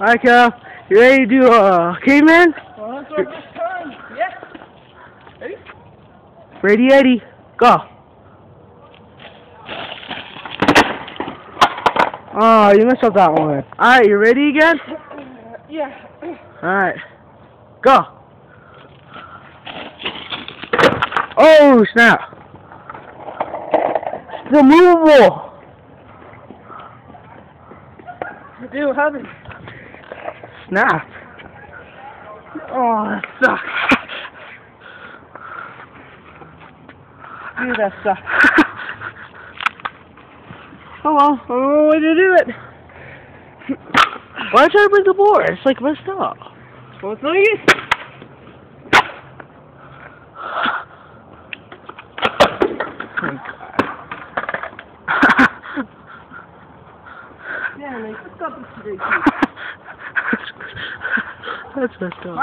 Alright, Cal. You ready to do caveman? Well, that's our first time. Yeah. Ready? Ready, Eddie. Go. Oh, you messed up that one. Alright, you ready again? Yeah. Alright. Go. Oh, snap. It's immovable. Dude, what happened? Snap. Oh, that sucks. Dude, that sucks. Oh well, I don't know way to do it. Why try to break the board? It's like messed up. Well, it's no use. Yeah, man, fuck up this today, too. That's messed up.